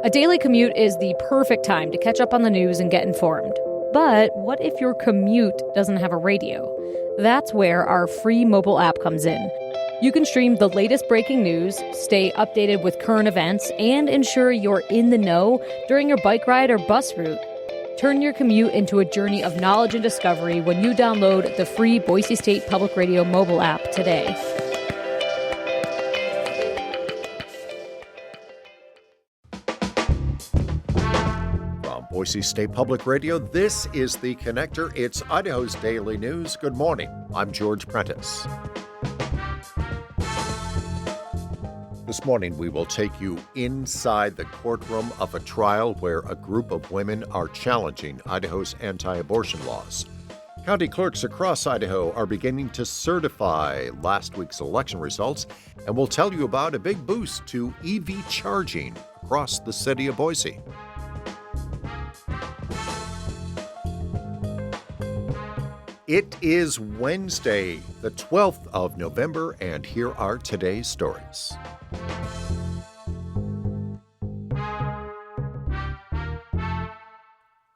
A daily commute is the perfect time to catch up on the news and get informed. But what if your commute doesn't have a radio? That's where our free mobile app comes in. You can stream the latest breaking news, stay updated with current events, and ensure you're in the know during your bike ride or bus route. Turn your commute into a journey of knowledge and discovery when you download the free Boise State Public Radio mobile app today. Boise State Public Radio, this is The Connector. It's Idaho's daily news. Good morning. I'm George Prentice. This morning, we will take you inside the courtroom of a trial where a group of women are challenging Idaho's anti-abortion laws. County clerks across Idaho are beginning to certify last week's election results, and we'll tell you about a big boost to EV charging across the city of Boise. It is Wednesday, the 12th of November, and here are today's stories.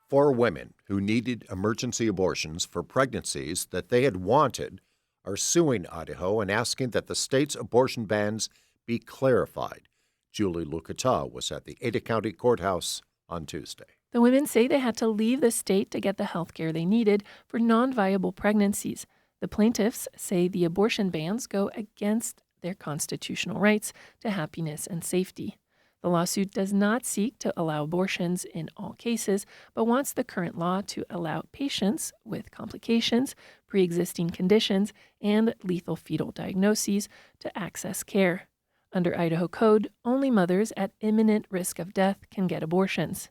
Four women who needed emergency abortions for pregnancies that they had wanted are suing Idaho and asking that the state's abortion bans be clarified. Julie Lucata was at the Ada County Courthouse on Tuesday. The women say they had to leave the state to get the health care they needed for non-viable pregnancies. The plaintiffs say the abortion bans go against their constitutional rights to happiness and safety. The lawsuit does not seek to allow abortions in all cases, but wants the current law to allow patients with complications, pre-existing conditions, and lethal fetal diagnoses to access care. Under Idaho code, only mothers at imminent risk of death can get abortions.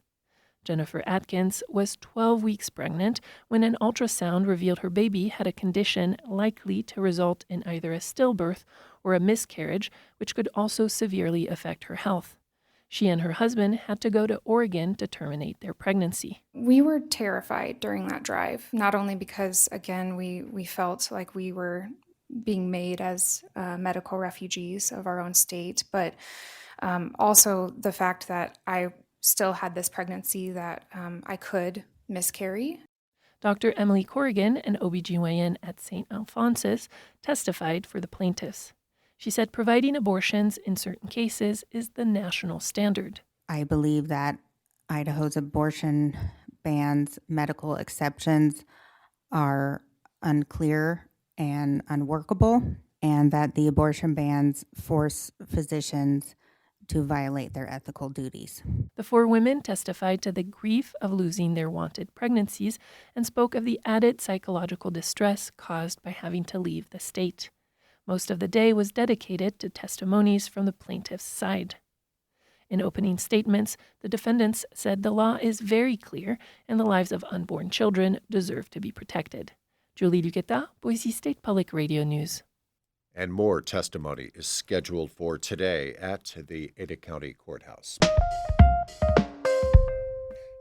Jennifer Atkins was 12 weeks pregnant when an ultrasound revealed her baby had a condition likely to result in either a stillbirth or a miscarriage, which could also severely affect her health. She and her husband had to go to Oregon to terminate their pregnancy. We were terrified during that drive, not only because, again, we felt like we were being made as medical refugees of our own state, but also the fact that I still had this pregnancy that I could miscarry. Dr. Emily Corrigan, an OBGYN at St. Alphonsus, testified for the plaintiffs. She said providing abortions in certain cases is the national standard. I believe that Idaho's abortion bans, medical exceptions are unclear and unworkable, and that the abortion bans force physicians to violate their ethical duties. The four women testified to the grief of losing their wanted pregnancies and spoke of the added psychological distress caused by having to leave the state. Most of the day was dedicated to testimonies from the plaintiff's side. In opening statements, the defendants said the law is very clear and the lives of unborn children deserve to be protected. Julie Lucata, Boise State Public Radio News. And more testimony is scheduled for today at the Ada County Courthouse.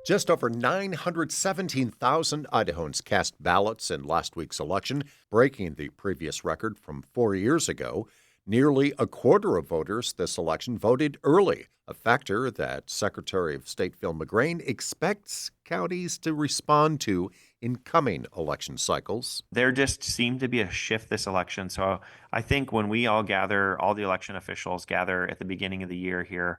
Just over 917,000 Idahoans cast ballots in last week's election, breaking the previous record from 4 years ago. Nearly a quarter of voters this election voted early, a factor that Secretary of State Phil McGrain expects counties to respond to in coming election cycles. There just seemed to be a shift this election. So I think when we all gather, all the election officials gather at the beginning of the year here,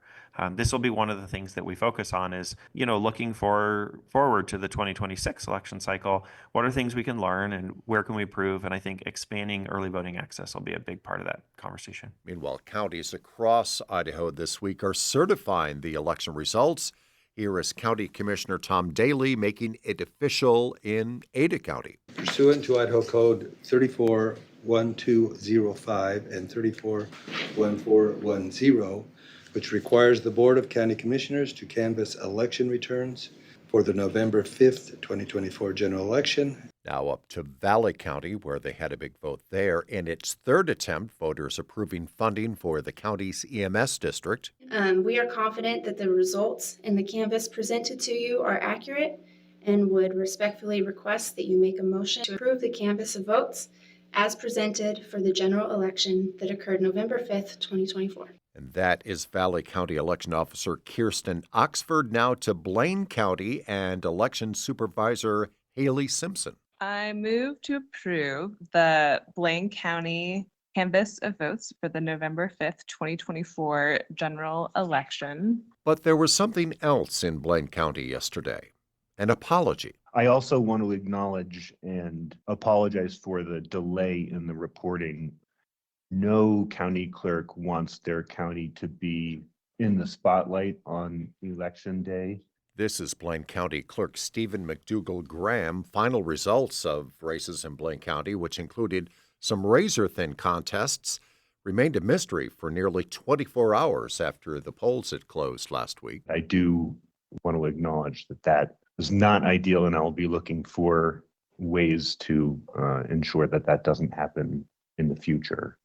this will be one of the things that we focus on is, looking forward to the 2026 election cycle. What are things we can learn and where can we improve? And I think expanding early voting access will be a big part of that conversation. Meanwhile, counties across Idaho this week are certifying the election results. Here is County Commissioner Tom Daly making it official in Ada County. Pursuant to Idaho Code 341205 and 341410, which requires the Board of County Commissioners to canvass election returns for the November 5th, 2024 general election. Now up to Valley County, where they had a big vote there. In its third attempt, voters approving funding for the county's EMS district. We are confident that the results in the canvass presented to you are accurate and would respectfully request that you make a motion to approve the canvass of votes as presented for the general election that occurred November 5th, 2024. And that is Valley County Election Officer Kirsten Oxford. Now to Blaine County and Election Supervisor Haley Simpson. I move to approve the Blaine County canvass of votes for the November 5th, 2024 general election. But there was something else in Blaine County yesterday, an apology. I also want to acknowledge and apologize for the delay in the reporting. No county clerk wants their county to be in the spotlight on election day. This is Blaine County Clerk Stephen McDougall Graham. Final results of races in Blaine County, which included some razor-thin contests, remained a mystery for nearly 24 hours after the polls had closed last week. I do want to acknowledge that is not ideal, and I'll be looking for ways to ensure that doesn't happen in the future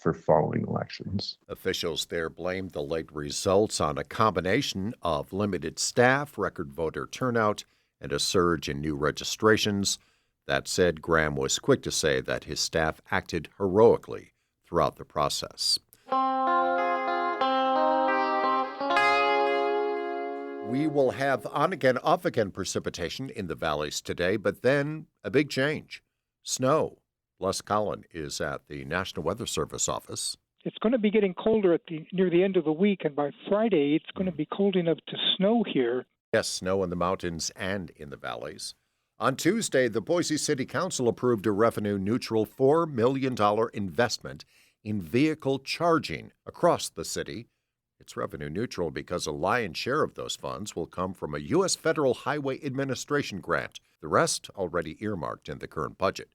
for following elections. Officials there blamed the late results on a combination of limited staff, record voter turnout, and a surge in new registrations. That said, Graham was quick to say that his staff acted heroically throughout the process. We will have on-again, off-again precipitation in the valleys today, but then a big change. Snow. Les Collin is at the National Weather Service office. It's going to be getting colder near the end of the week, and by Friday, it's going to be cold enough to snow here. Yes, snow in the mountains and in the valleys. On Tuesday, the Boise City Council approved a revenue-neutral $4 million investment in vehicle charging across the city. It's revenue-neutral because a lion's share of those funds will come from a U.S. Federal Highway Administration grant, the rest already earmarked in the current budget.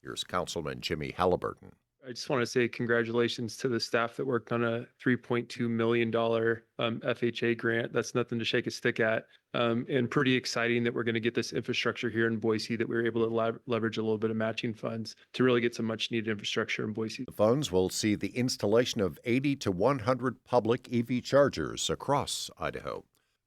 Here's Councilman Jimmy Halliburton. I just want to say congratulations to the staff that worked on a $3.2 million FHA grant. That's nothing to shake a stick at. And pretty exciting that we're going to get this infrastructure here in Boise, that we were able to leverage a little bit of matching funds to really get some much needed infrastructure in Boise. The funds will see the installation of 80 to 100 public EV chargers across Idaho.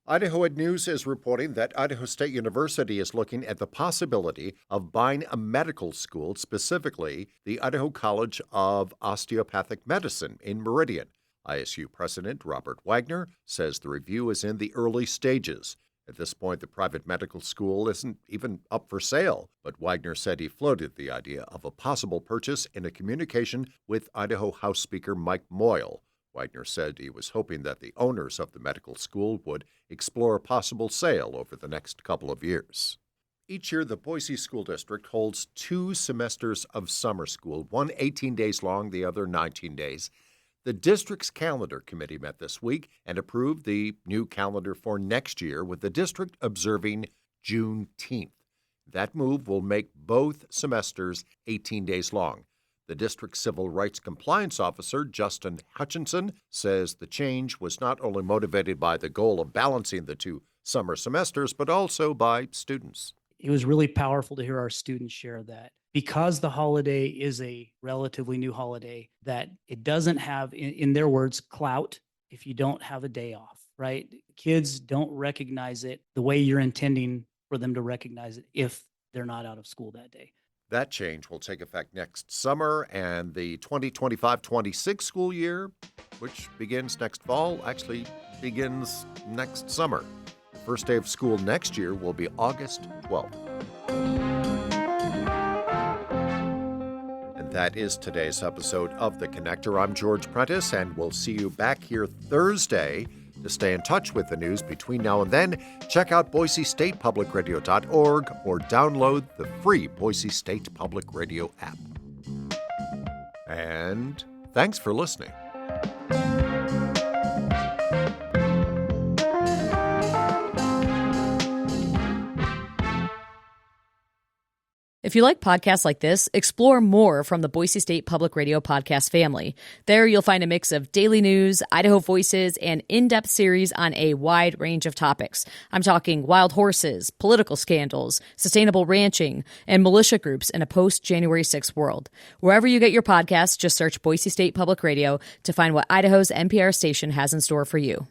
Idaho Ed News is reporting that Idaho State University is looking at the possibility of buying a medical school, specifically the Idaho College of Osteopathic Medicine in Meridian. ISU President Robert Wagner says the review is in the early stages. At this point, the private medical school isn't even up for sale, but Wagner said he floated the idea of a possible purchase in a communication with Idaho House Speaker Mike Moyle. Wagner said he was hoping that the owners of the medical school would explore a possible sale over the next couple of years. Each year, the Boise School District holds 2 semesters of summer school, one 18 days long, the other 19 days. The district's calendar committee met this week and approved the new calendar for next year, with the district observing Juneteenth. That move will make both semesters 18 days long. The district's Civil Rights Compliance Officer, Justin Hutchinson, says the change was not only motivated by the goal of balancing the 2 summer semesters, but also by students. It was really powerful to hear our students share that because the holiday is a relatively new holiday, that it doesn't have, in their words, clout if you don't have a day off, right? Kids don't recognize it the way you're intending for them to recognize it if they're not out of school that day. That change will take effect next summer, and the 2025-26 school year, which begins next fall, actually begins next summer. The first day of school next year will be August 12th. And that is today's episode of The Connector. I'm George Prentice, and we'll see you back here Thursday. To stay in touch with the news between now and then, check out BoiseStatePublicRadio.org or download the free Boise State Public Radio app. And thanks for listening. If you like podcasts like this, explore more from the Boise State Public Radio podcast family. There you'll find a mix of daily news, Idaho Voices, and in-depth series on a wide range of topics. I'm talking wild horses, political scandals, sustainable ranching, and militia groups in a post-January 6th world. Wherever you get your podcasts, just search Boise State Public Radio to find what Idaho's NPR station has in store for you.